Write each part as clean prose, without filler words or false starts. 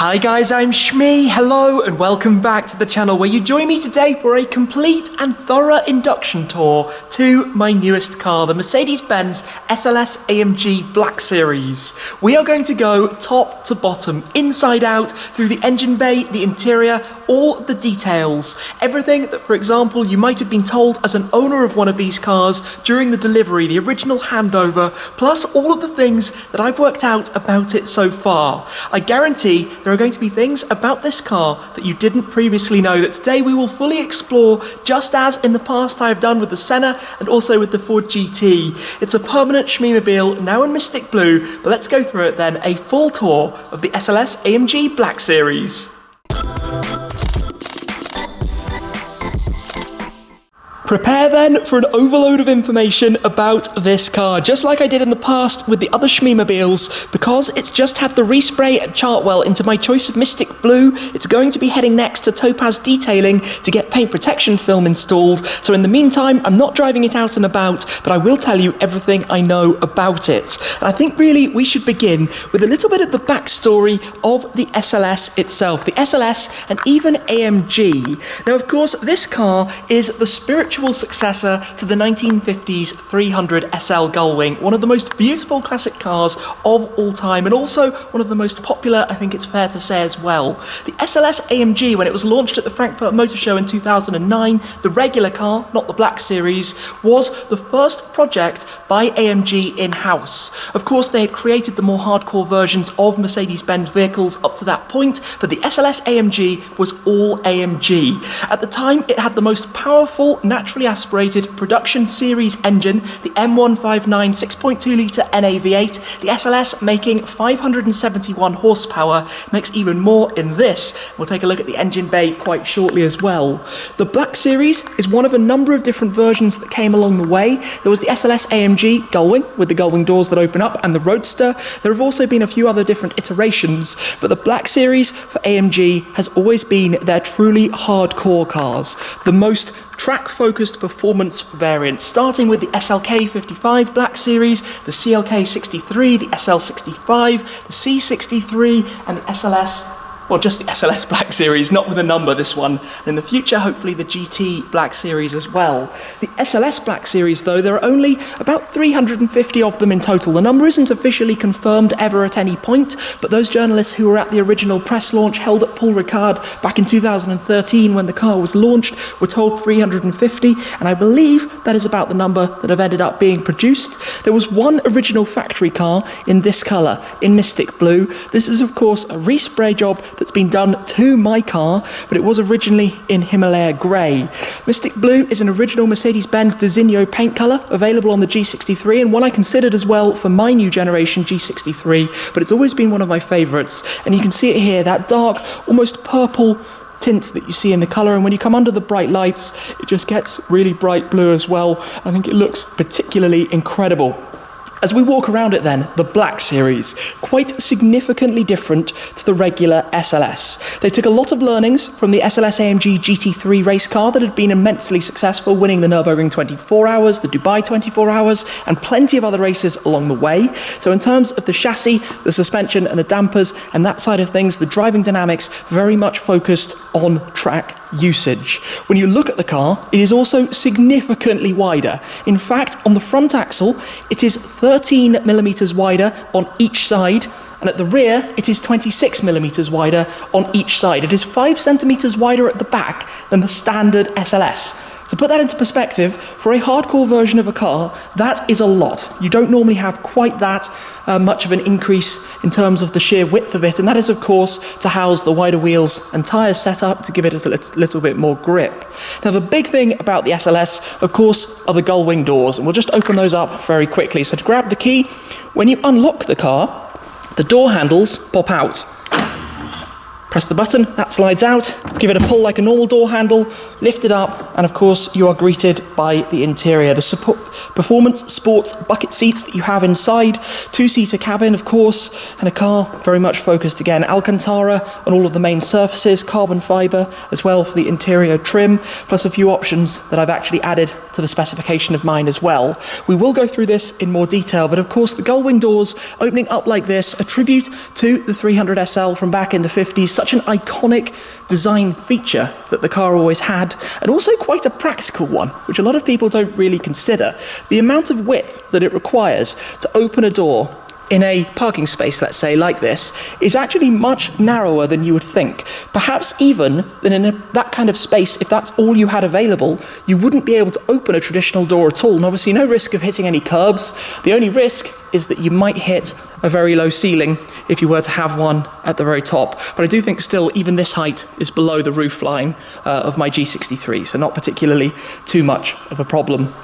Hi guys, I'm Shmee. Hello and welcome back to the channel where you join me today for a complete and thorough induction tour to my newest car, the Mercedes-Benz SLS AMG Black Series. We are going to go top to bottom, inside out, through the engine bay, the interior, all the details. Everything that, for example, you might have been told as an owner of one of these cars during the delivery, the original handover, plus all of the things that I've worked out about it so far. I guarantee there are going to be things about this car that you didn't previously know that today we will fully explore, just as in the past I have done with the Senna and also with the Ford GT. It's a permanent Shmeemobile, now in Mystic Blue, but let's go through it then, a full tour of the SLS AMG Black Series. Prepare then for an overload of information about this car, just like I did in the past with the other Shmeemobiles, because it's just had the respray at Chartwell into my choice of Mystic Blue. It's going to be heading next to Topaz detailing to get paint protection film installed. So in the meantime, I'm not driving it out and about, but I will tell you everything I know about it. And I think really we should begin with a little bit of the backstory of the SLS itself, the SLS and even AMG. Now, of course, this car is the spiritual successor to the 1950s 300 SL Gullwing, one of the most beautiful classic cars of all time, and also one of the most popular, I think it's fair to say as well. The SLS AMG, when it was launched at the Frankfurt Motor Show in 2009, the regular car, not the Black Series, was the first project by AMG in-house. Of course, they had created the more hardcore versions of Mercedes-Benz vehicles up to that point, but the SLS AMG was all AMG. At the time, it had the most powerful, naturally aspirated production series engine, the M159 6.2 litre NAV8, the SLS making 571 horsepower, makes even more in this. We'll take a look at the engine bay quite shortly as well. The Black Series is one of a number of different versions that came along the way. There was the SLS AMG Gullwing with the Gullwing Doors that open up and the Roadster. There have also been a few other different iterations, but the Black Series for AMG has always been their truly hardcore cars, the most track-focused performance variants, starting with the SLK 55 Black Series, the CLK 63, the SL 65, the C63, and the SLS, well, just the SLS Black Series, not with a number, this one. And in the future, hopefully the GT Black Series as well. The SLS Black Series, though, there are only about 350 of them in total. The number isn't officially confirmed ever at any point, but those journalists who were at the original press launch held at Paul Ricard back in 2013 when the car was launched were told 350, and I believe that is about the number that have ended up being produced. There was one original factory car in this colour, in Mystic Blue. This is, of course, a respray job that's been done to my car, but it was originally in Himalaya Grey. Mystic Blue is an original Mercedes-Benz Designo paint colour, available on the G63, and one I considered as well for my new generation G63, but it's always been one of my favourites. And you can see it here, that dark, almost purple tint that you see in the colour, and when you come under the bright lights, it just gets really bright blue as well. I think it looks particularly incredible. As we walk around it then, the Black Series, quite significantly different to the regular SLS. They took a lot of learnings from the SLS AMG GT3 race car that had been immensely successful, winning the Nürburgring 24 Hours, the Dubai 24 Hours, and plenty of other races along the way. So in terms of the chassis, the suspension and the dampers and that side of things, the driving dynamics very much focused on track usage. When you look at the car, it is also significantly wider. In fact, on the front axle, it is 13 millimeters wider on each side, and at the rear, it is 26 millimeters wider on each side. It is 5 centimeters wider at the back than the standard SLS. To put that into perspective, for a hardcore version of a car, that is a lot. You don't normally have quite that much of an increase in terms of the sheer width of it, and that is, of course, to house the wider wheels and tyres set up to give it a little bit more grip. Now, the big thing about the SLS, of course, are the Gullwing Doors, and we'll just open those up very quickly. So to grab the key, when you unlock the car, the door handles pop out. Press the button, that slides out, give it a pull like a normal door handle, lift it up, and of course you are greeted by the interior. The performance sports bucket seats that you have inside, two-seater cabin of course, and a car very much focused again. Alcantara on all of the main surfaces, carbon fibre as well for the interior trim, plus a few options that I've actually added to the specification of mine as well. We will go through this in more detail, but of course the Gullwing doors opening up like this, a tribute to the 300SL from back in the 50s, such an iconic design feature that the car always had, and also quite a practical one, which a lot of people don't really consider. The amount of width that it requires to open a door in a parking space, let's say, like this, is actually much narrower than you would think. Perhaps even than in that kind of space, if that's all you had available, you wouldn't be able to open a traditional door at all. And obviously no risk of hitting any curbs. The only risk is that you might hit a very low ceiling if you were to have one at the very top. But I do think still even this height is below the roof line of my G63, so not particularly too much of a problem.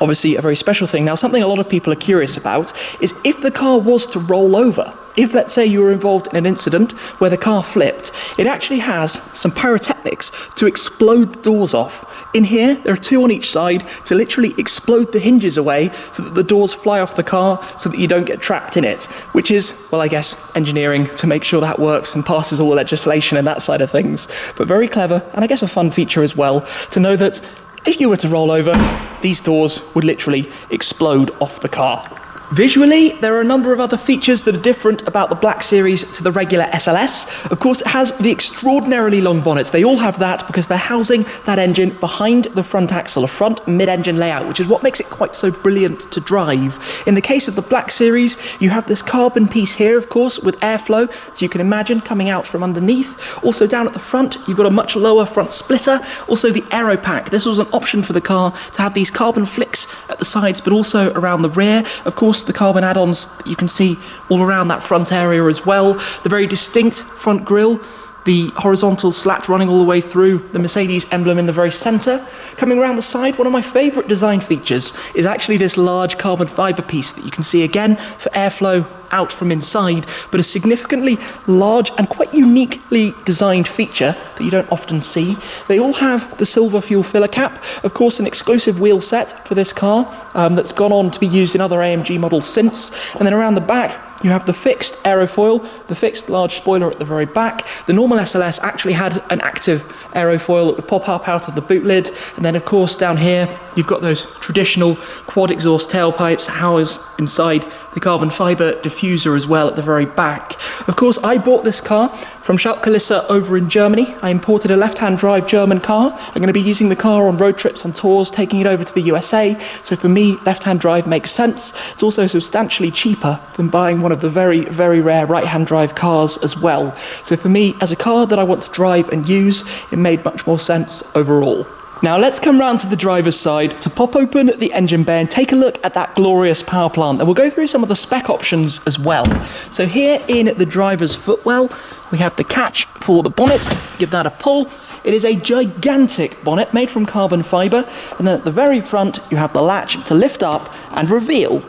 Obviously a very special thing. Now, something a lot of people are curious about is if the car was to roll over, if let's say you were involved in an incident where the car flipped, it actually has some pyrotechnics to explode the doors off. In here, there are two on each side to literally explode the hinges away so that the doors fly off the car so that you don't get trapped in it, which is, well, I guess, engineering to make sure that works and passes all the legislation and that side of things. But very clever, and I guess a fun feature as well, to know that if you were to roll over, these doors would literally explode off the car. Visually, there are a number of other features that are different about the Black Series to the regular SLS. Of course, it has the extraordinarily long bonnets. They all have that because they're housing that engine behind the front axle, a front mid-engine layout, which is what makes it quite so brilliant to drive. In the case of the Black Series, you have this carbon piece here, of course, with airflow, as you can imagine, coming out from underneath. Also down at the front, you've got a much lower front splitter. Also the aero pack. This was an option for the car to have these carbon flicks at the sides, but also around the rear. Of course, the carbon add-ons that you can see all around that front area as well. The very distinct front grille, the horizontal slat running all the way through, the Mercedes emblem in the very centre. Coming around the side, one of my favourite design features is actually this large carbon fibre piece that you can see again for airflow out from inside, but a significantly large and quite uniquely designed feature that you don't often see. They all have the silver fuel filler cap, of course an exclusive wheel set for this car that's gone on to be used in other AMG models since. And then around the back you have the fixed aerofoil, the fixed large spoiler at the very back. The normal SLS actually had an active aerofoil that would pop up out of the boot lid, and then of course down here you've got those traditional quad exhaust tailpipes housed inside the carbon fibre diffuser as well at the very back. Of course, I bought this car from Schalke over in Germany. I imported a left-hand drive German car. I'm going to be using the car on road trips, on tours, taking it over to the USA. So for me, left-hand drive makes sense. It's also substantially cheaper than buying one of the very, very rare right-hand drive cars as well. So for me, as a car that I want to drive and use, it made much more sense overall. Now let's come round to the driver's side to pop open the engine bay and take a look at that glorious power plant. And we'll go through some of the spec options as well. So here in the driver's footwell, we have the catch for the bonnet. Give that a pull. It is a gigantic bonnet made from carbon fibre. And then at the very front, you have the latch to lift up and reveal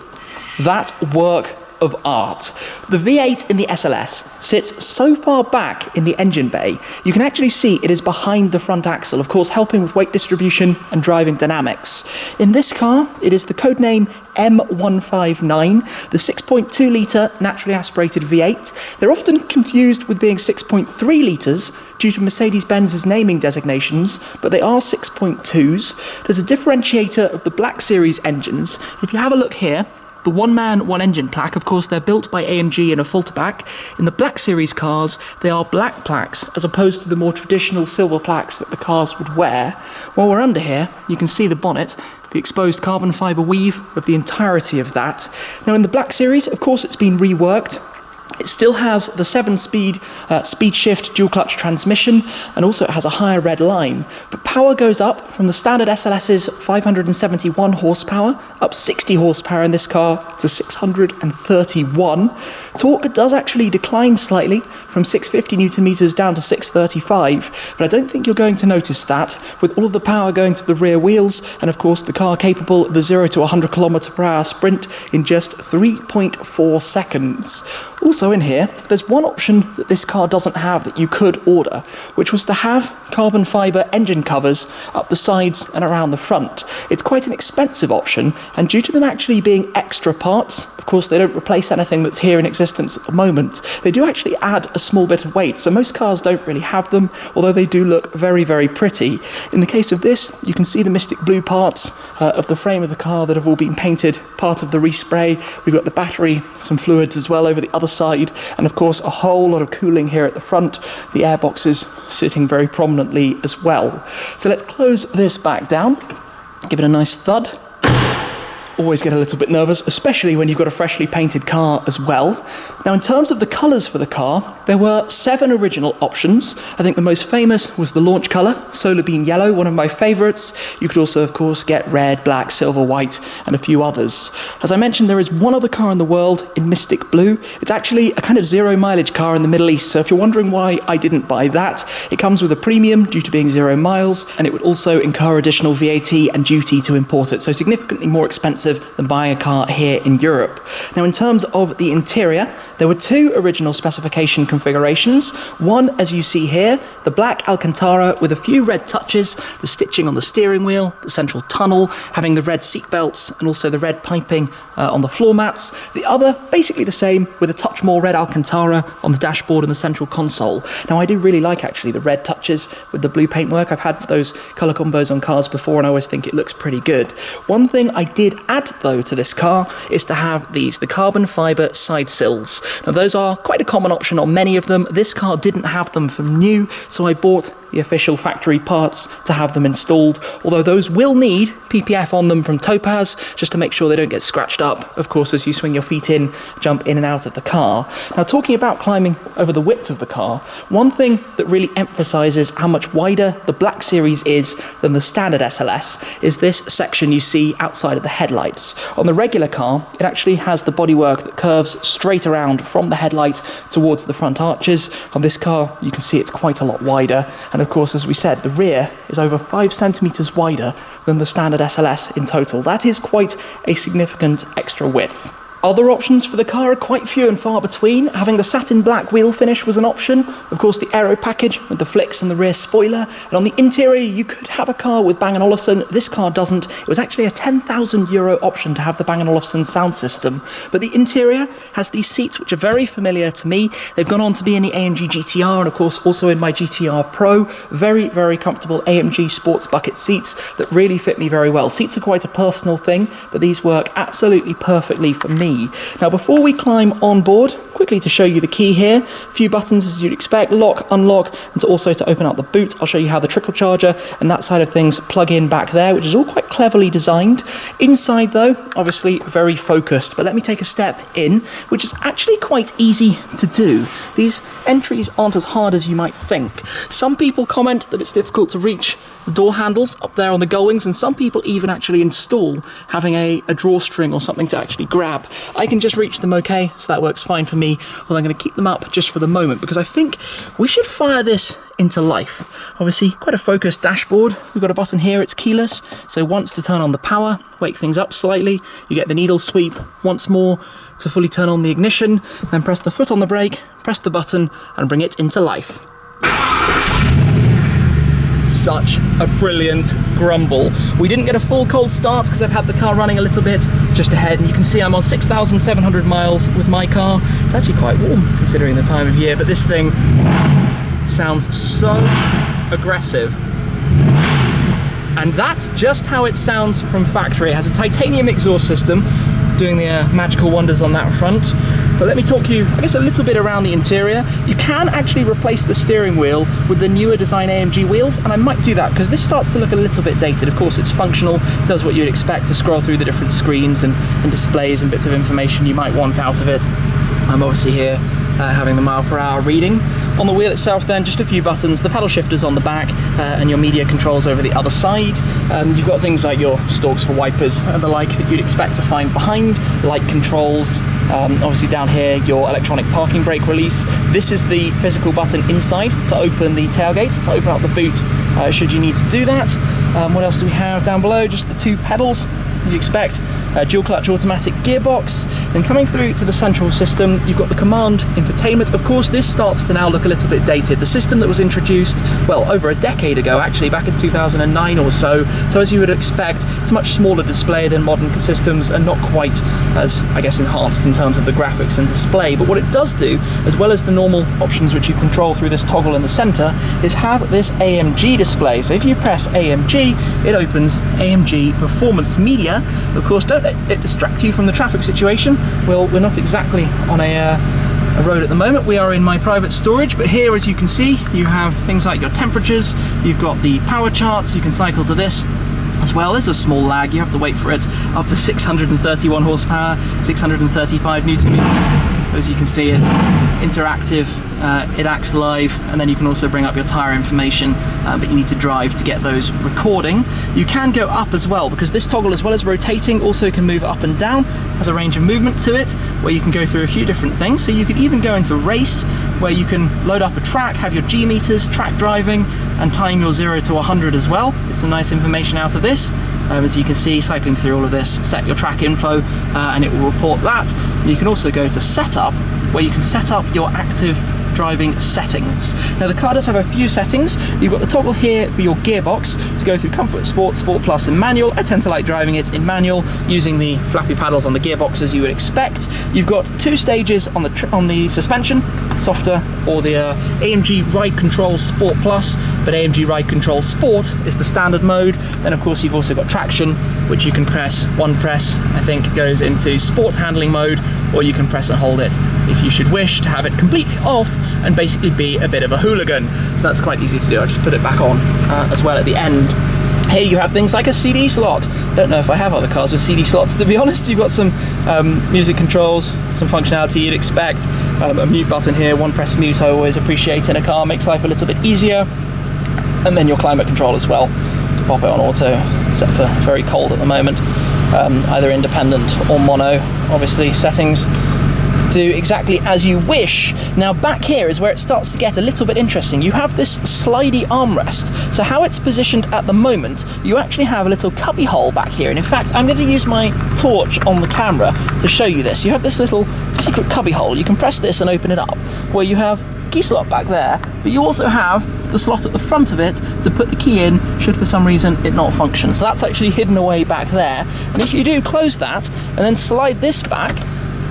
that work of art. The V8 in the SLS sits so far back in the engine bay, you can actually see it is behind the front axle, of course helping with weight distribution and driving dynamics. In this car, it is the codename M159, the 6.2 litre naturally aspirated V8. They're often confused with being 6.3 litres due to Mercedes-Benz's naming designations, but they are 6.2s. There's a differentiator of the Black Series engines. If you have a look here, the one-man, one-engine plaque, of course, they're built by AMG in a Fulterback. In the Black Series cars, they are black plaques, as opposed to the more traditional silver plaques that the cars would wear. While we're under here, you can see the bonnet, the exposed carbon fibre weave of the entirety of that. Now, in the Black Series, of course, it's been reworked. It still has the 7-speed speed shift dual clutch transmission, and also it has a higher red line. But power goes up from the standard SLS's 571 horsepower, up 60 horsepower in this car to 631. Torque does actually decline slightly from 650 newton meters down to 635, but I don't think you're going to notice that with all of the power going to the rear wheels, and of course the car capable of the 0 to 100 km/h sprint in just 3.4 seconds. Also, Also in here, there's one option that this car doesn't have that you could order, which was to have carbon fibre engine covers up the sides and around the front. It's quite an expensive option, and due to them actually being extra parts, of course they don't replace anything that's here in existence at the moment, they do actually add a small bit of weight, so most cars don't really have them, although they do look very, very pretty. In the case of this, you can see the Mystic Blue parts of the frame of the car that have all been painted, part of the respray. We've got the battery, some fluids as well over the other side, and of course a whole lot of cooling here at the front, the air boxes sitting very prominently as well. So let's close this back down, give it a nice thud. Always get a little bit nervous, especially when you've got a freshly painted car as well. Now, in terms of the colours for the car, there were 7 original options. I think the most famous was the launch colour, Solar Beam Yellow, one of my favourites. You could also, of course, get red, black, silver, white, and a few others. As I mentioned, there is one other car in the world in Mystic Blue. It's actually a kind of zero mileage car in the Middle East, so if you're wondering why I didn't buy that, it comes with a premium due to being 0 miles, and it would also incur additional VAT and duty to import it, so significantly more expensive than buying a car here in Europe. Now, in terms of the interior, there were 2 original specification configurations. One, as you see here, the black Alcantara with a few red touches, the stitching on the steering wheel, the central tunnel, having the red seat belts and also the red piping on the floor mats. The other, basically the same, with a touch more red Alcantara on the dashboard and the central console. Now, I do really like actually the red touches with the blue paintwork. I've had those colour combos on cars before and I always think it looks pretty good. One thing I did add though to this car is to have these, the carbon fibre side sills. Now those are quite a common option on many of them. This car didn't have them from new, so I bought the official factory parts to have them installed, although those will need PPF on them from Topaz just to make sure they don't get scratched up, of course, as you swing your feet in, jump in and out of the car. Now, talking about climbing over the width of the car, one thing that really emphasises how much wider the Black Series is than the standard SLS is this section you see outside of the headlights. On the regular car, it actually has the bodywork that curves straight around from the headlight towards the front arches. On this car, you can see it's quite a lot wider, and of course, as we said, the rear is over 5 centimetres wider than the standard SLS in total. That is quite a significant extra width. Other options for the car are quite few and far between. Having the satin black wheel finish was an option. Of course, the aero package with the flicks and the rear spoiler. And on the interior, you could have a car with Bang & Olufsen. This car doesn't. It was actually a €10,000 option to have the Bang & Olufsen sound system. But the interior has these seats which are very familiar to me. They've gone on to be in the AMG GTR and, of course, also in my GTR Pro. Very, very comfortable AMG sports bucket seats that really fit me very well. Seats are quite a personal thing, but these work absolutely perfectly for me. Now, before we climb on board, quickly to show you the key here, a few buttons as you'd expect, lock, unlock, and also to open up the boot. I'll show you how the Trickle Charger and that side of things plug in back there, which is all quite cleverly designed. Inside though, obviously very focused, but let me take a step in, which is actually quite easy to do. These entries aren't as hard as you might think. Some people comment that it's difficult to reach the door handles up there on the Gullwings, and some people even actually install having a drawstring or something to actually grab. I can just reach them okay, so that works fine for me, although I'm going to keep them up just for the moment because I think we should fire this into life. Obviously, quite a focused dashboard. We've got a button here, it's keyless, so once to turn on the power, wake things up slightly, you get the needle sweep once more to fully turn on the ignition, then press the foot on the brake, press the button, and bring it into life. Such a brilliant grumble. We didn't get a full cold start because I've had the car running a little bit just ahead, and you can see I'm on 6,700 miles with my car. It's actually quite warm considering the time of year, but this thing sounds so aggressive. And that's just how it sounds from factory. It has a titanium exhaust system doing the magical wonders on that front. But let me talk you, I guess, a little bit around the interior. You can actually replace the steering wheel with the newer design AMG wheels, and I might do that because this starts to look a little bit dated. Of course, it's functional, does what you'd expect to scroll through the different screens and displays and bits of information you might want out of it. I'm obviously here having the mile/hour reading. On the wheel itself then, just a few buttons, the paddle shifters on the back and your media controls over the other side. You've got things like your stalks for wipers and the like that you'd expect to find behind, light controls. Obviously down here, your electronic parking brake release. This is the physical button inside to open the tailgate, to open up the boot should you need to do that. What else do we have down below? Just the 2 pedals you'd expect. dual clutch automatic gearbox. Then coming through to the central system, you've got the command infotainment. Of course, this starts to now look a little bit dated. The system that was introduced, well, over a decade ago, actually, back in 2009 or so. So as you would expect, it's a much smaller display than modern systems and not quite as, I guess, enhanced in terms of the graphics and display. But what it does do, as well as the normal options which you control through this toggle in the center, is have this AMG display. So if you press AMG, it opens AMG Performance Media. Of course, don't let it distract you from the traffic situation. Well, we're not exactly on a road at the moment. We are in my private storage, but here, as you can see, you have things like your temperatures, you've got the power charts, you can cycle to this. As well, there's a small lag, you have to wait for it, up to 631 horsepower, 635 newton meters. As you can see, it's interactive, it acts live, and then you can also bring up your tyre information, but you need to drive to get those recording. You can go up as well, because this toggle, as well as rotating, also can move up and down, has a range of movement to it, where you can go through a few different things. So you could even go into race, where you can load up a track, have your G meters, track driving, and time your 0 to 100 as well. Get some nice information out of this. As you can see, cycling through all of this, set your track info, and it will report that. And you can also go to setup, where you can set up your active driving settings. Now the car does have a few settings. You've got the toggle here for your gearbox to go through Comfort, Sport, Sport Plus and Manual. I tend to like driving it in manual, using the flappy paddles on the gearbox as you would expect. You've got 2 stages on the suspension, softer, or the AMG Ride Control Sport Plus, but AMG Ride Control Sport is the standard mode. Then of course you've also got traction, which you can press, one press I think goes into sport handling mode, or you can press and hold it if you should wish to have it completely off and basically be a bit of a hooligan. So that's quite easy to do. I just put it back on as well at the end. Here you have things like a CD slot. Don't know if I have other cars with CD slots, to be honest. You've got some music controls, some functionality you'd expect. A mute button here, one press mute I always appreciate in a car, makes life a little bit easier. And then your climate control as well. You can pop it on auto, set for very cold at the moment. Either independent or mono, obviously settings to do exactly as you wish. Now back here is where it starts to get a little bit interesting. You have this Slidy Armrest. So how it's positioned at the moment, you actually have a little cubby hole back here, and in fact I'm going to use my torch on the camera to show you this. You have this little secret cubby hole. You can press this and open it up, where you have key slot back there, but you also have the slot at the front of it to put the key in should for some reason it not function. So that's actually hidden away back there, and if you do close that and then slide this back,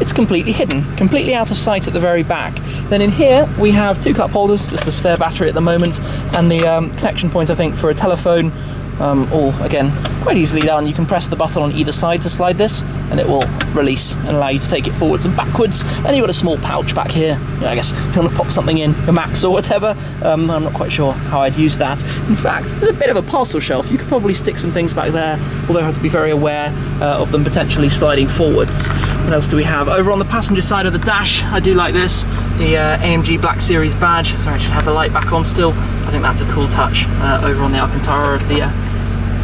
it's completely hidden, completely out of sight at the very back. Then in here we have 2 cup holders, just a spare battery at the moment, and the connection point I think for a telephone. All again quite easily done. You can press the button on either side to slide this and it will release and allow you to take it forwards and backwards. And you've got a small pouch back here, I guess if you want to pop something in, your maps or whatever. I'm not quite sure how I'd use that. In fact, there's a bit of a parcel shelf. You could probably stick some things back there, although I have to be very aware of them potentially sliding forwards. What else do we have? Over on the passenger side of the dash, I do like this, the AMG Black Series badge. Sorry, I should have the light back on still. I think that's a cool touch. Over on the Alcantara of the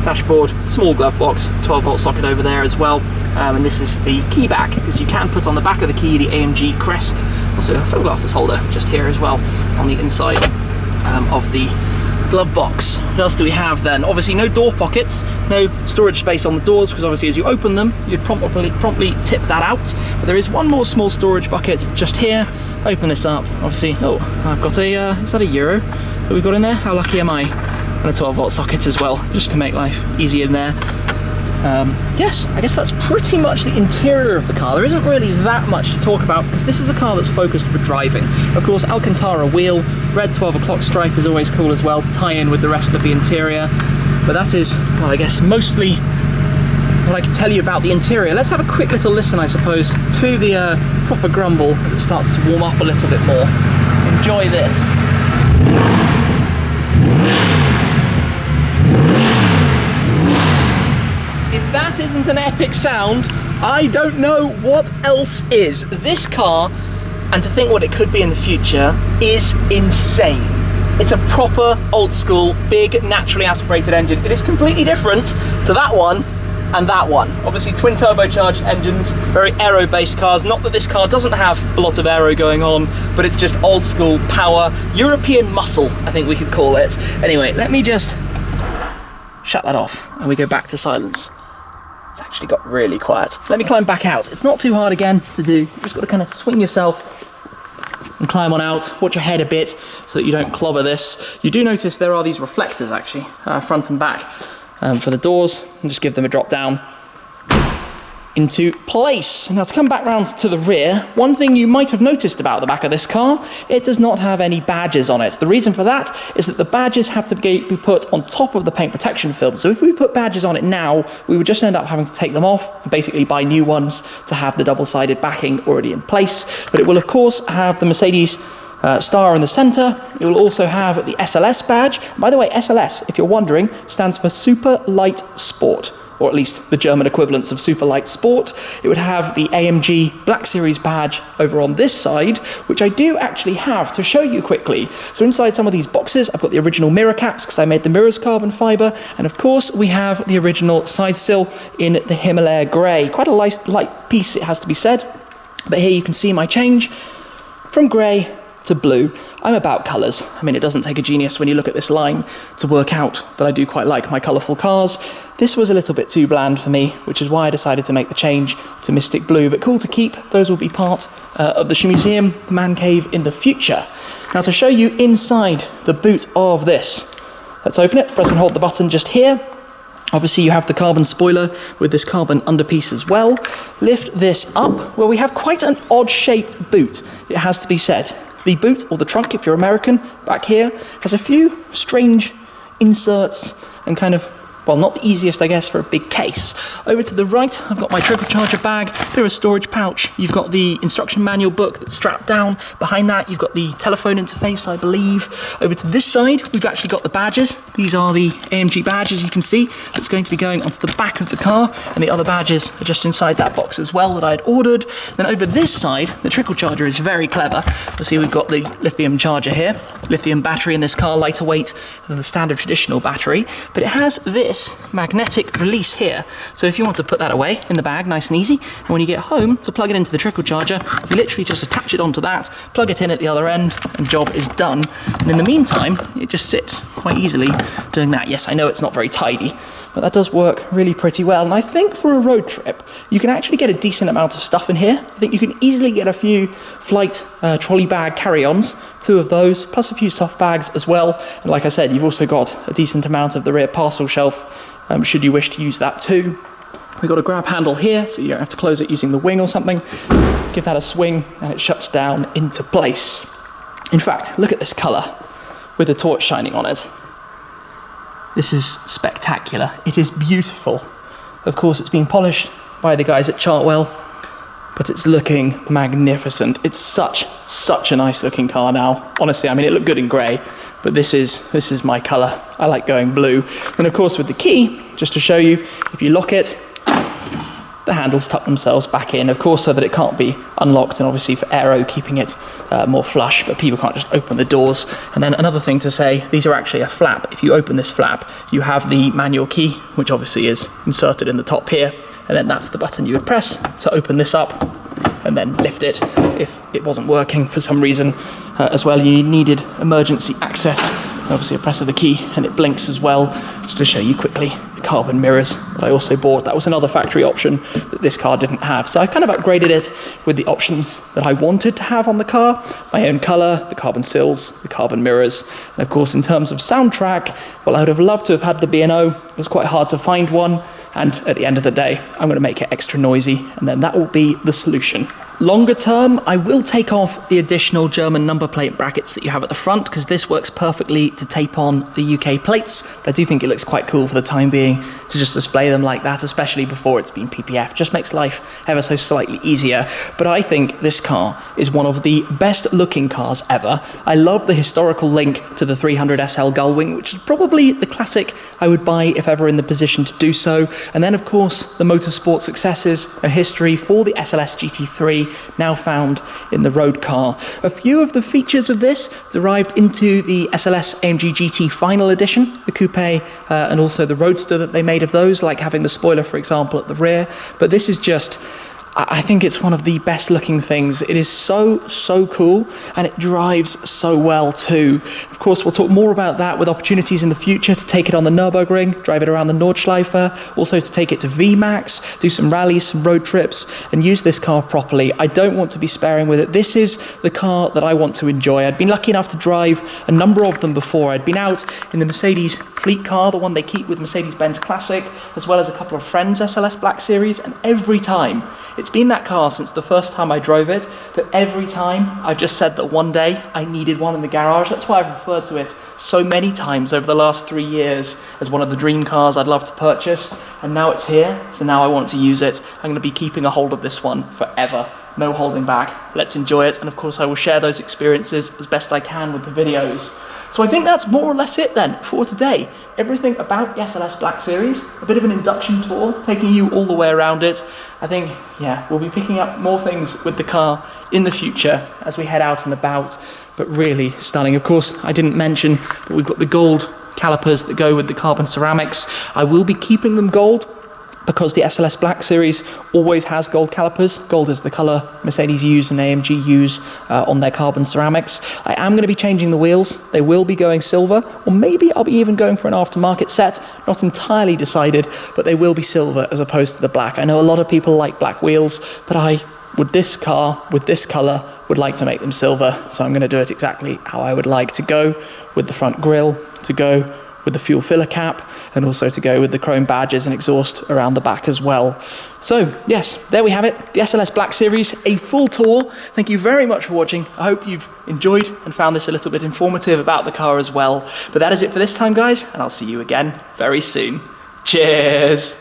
dashboard, small glove box, 12-volt socket over there as well, and this is the key back, because you can put on the back of the key the AMG crest. Also a sunglasses holder just here as well on the inside of the glove box. What else do we have then? Obviously no door pockets, no storage space on the doors, because obviously as you open them you'd promptly tip that out, but there is one more small storage bucket just here. Open this up, obviously, oh, I've got a is that a Euro that we've got in there? How lucky am I? And a 12-volt socket as well, just to make life easy in there. Yes, I guess that's pretty much the interior of the car. There isn't really that much to talk about, because this is a car that's focused for driving. Of course, Alcantara wheel, red 12 o'clock stripe is always cool as well to tie in with the rest of the interior. But that is, well, I guess mostly what I can tell you about the interior. Let's have a quick little listen, I suppose, to the proper grumble as it starts to warm up a little bit more. Enjoy this. If that isn't an epic sound, I don't know what else is. This car, and to think what it could be in the future, is insane. It's a proper old school, big, naturally aspirated engine. It is completely different to that one and that one. Obviously twin turbocharged engines, very aero based cars. Not that this car doesn't have a lot of aero going on, but it's just old school power, European muscle, I think we could call it. Anyway, let me just shut that off and we go back to silence. It's actually got really quiet. Let me climb back out. It's not too hard again to do. You've just got to kind of swing yourself and climb on out. Watch your head a bit so that you don't clobber this. You do notice there are these reflectors actually, front and back, for the doors, and just give them a drop down into place. Now to come back round to the rear, one thing you might have noticed about the back of this car, it does not have any badges on it. The reason for that is that the badges have to be put on top of the paint protection film. So if we put badges on it now, we would just end up having to take them off and basically buy new ones to have the double-sided backing already in place. But it will of course have the Mercedes star in the center. It will also have the SLS badge. By the way, SLS, if you're wondering, stands for Super Light Sport, or at least the German equivalents of Super Light Sport. It would have the AMG Black Series badge over on this side, which I do actually have to show you quickly. So inside some of these boxes, I've got the original mirror caps because I made the mirrors carbon fiber, and of course we have the original side sill in the Himalaya grey. Quite a light piece, it has to be said. But here you can see my change from grey to blue. I'm about colours. I mean, it doesn't take a genius when you look at this line to work out that I do quite like my colourful cars. This was a little bit too bland for me, which is why I decided to make the change to Mystic Blue, but cool to keep. Those will be part of the Museum, the man cave in the future. Now to show you inside the boot of this, let's open it, press and hold the button just here. Obviously you have the carbon spoiler with this carbon underpiece as well. Lift this up, well, we have quite an odd shaped boot, it has to be said. The boot, or the trunk if you're American, back here, has a few strange inserts and kind of, well, not the easiest, I guess, for a big case. Over to the right, I've got my Trickle Charger bag, bit of a storage pouch. You've got the instruction manual book that's strapped down. Behind that, you've got the telephone interface, I believe. Over to this side, we've actually got the badges. These are the AMG badges, you can see, that's going to be going onto the back of the car, and the other badges are just inside that box as well that I had ordered. Then over this side, the Trickle Charger is very clever. You'll see we've got the lithium charger here, lithium battery in this car, lighter weight than the standard traditional battery, but it has this magnetic release here. So if you want to put that away in the bag, nice and easy, and when you get home to plug it into the Trickle Charger, you literally just attach it onto that, plug it in at the other end, and job is done. And in the meantime, it just sits quite easily doing that. Yes, I know it's not very tidy, but that does work really pretty well. And I think for a road trip, you can actually get a decent amount of stuff in here. I think you can easily get a few flight trolley bag carry-ons, 2 of those, plus a few soft bags as well. And like I said, you've also got a decent amount of the rear parcel shelf, should you wish to use that too. We've got a grab handle here, so you don't have to close it using the wing or something. Give that a swing, and it shuts down into place. In fact, look at this colour with the torch shining on it. This is spectacular. It is beautiful. Of course, it's been polished by the guys at Chartwell, but it's looking magnificent. It's such a nice looking car now. Honestly, I mean, it looked good in grey, but this is my colour. I like going blue. And of course with the key, just to show you, if you lock it, the handles tuck themselves back in, of course, so that it can't be unlocked, and obviously for aero, keeping it more flush, but people can't just open the doors. And then another thing to say, these are actually a flap. If you open this flap, you have the manual key, which obviously is inserted in the top here, and then that's the button you would press to open this up and then lift it if it wasn't working for some reason. As well, you needed emergency access. Obviously a press of the key and it blinks as well. Just to show you quickly, the carbon mirrors that I also bought. That was another factory option that this car didn't have. So I kind of upgraded it with the options that I wanted to have on the car. My own colour, the carbon sills, the carbon mirrors. And of course, in terms of soundtrack, well, I would have loved to have had the B&O. It was quite hard to find one. And at the end of the day, I'm going to make it extra noisy, and then that will be the solution. Longer term, I will take off the additional German number plate brackets that you have at the front, because this works perfectly to tape on the UK plates. But I do think it looks quite cool for the time being to just display them like that, especially before it's been PPF. Just makes life ever so slightly easier. But I think this car is one of the best looking cars ever. I love the historical link to the 300SL Gullwing, which is probably the classic I would buy if ever in the position to do so. And then of course the motorsport successes, a history for the SLS GT3, now found in the road car. A few of the features of this derived into the SLS AMG GT Final Edition, the coupe, and also the roadster that they made of those, like having the spoiler, for example, at the rear. But this is just I think it's one of the best looking things. It is so cool, and it drives so well too. Of course, we'll talk more about that with opportunities in the future to take it on the Nürburgring, drive it around the Nordschleife, also to take it to VMAX, do some rallies, some road trips, and use this car properly. I don't want to be sparing with it. This is the car that I want to enjoy. I'd been lucky enough to drive a number of them before. I'd been out in the Mercedes fleet car, the one they keep with Mercedes-Benz Classic, as well as a couple of friends' SLS Black Series, and every time, it's been that car since the first time I drove it, that every time I've just said that one day I needed one in the garage. That's why I've referred to it so many times over the last 3 years as one of the dream cars I'd love to purchase. And now it's here, so now I want to use it. I'm going to be keeping a hold of this one forever. No holding back. Let's enjoy it. And of course I will share those experiences as best I can with the videos. So I think that's more or less it then for today. Everything about the SLS Black Series, a bit of an induction tour, taking you all the way around it. I think, yeah, we'll be picking up more things with the car in the future as we head out and about, but really stunning. Of course, I didn't mention that we've got the gold calipers that go with the carbon ceramics. I will be keeping them gold, because the SLS Black Series always has gold calipers. Gold is the colour Mercedes use and AMG use on their carbon ceramics. I am going to be changing the wheels. They will be going silver, or maybe I'll be even going for an aftermarket set. Not entirely decided, but they will be silver as opposed to the black. I know a lot of people like black wheels, but I, with this car, with this colour, would like to make them silver. So I'm going to do it exactly how I would like to go, with the front grille, to go with the fuel filler cap, and also to go with the chrome badges and exhaust around the back as well. So yes, there we have it, the SLS Black Series, a full tour. Thank you very much for watching. I hope you've enjoyed and found this a little bit informative about the car as well. But that is it for this time, guys, and I'll see you again very soon. Cheers!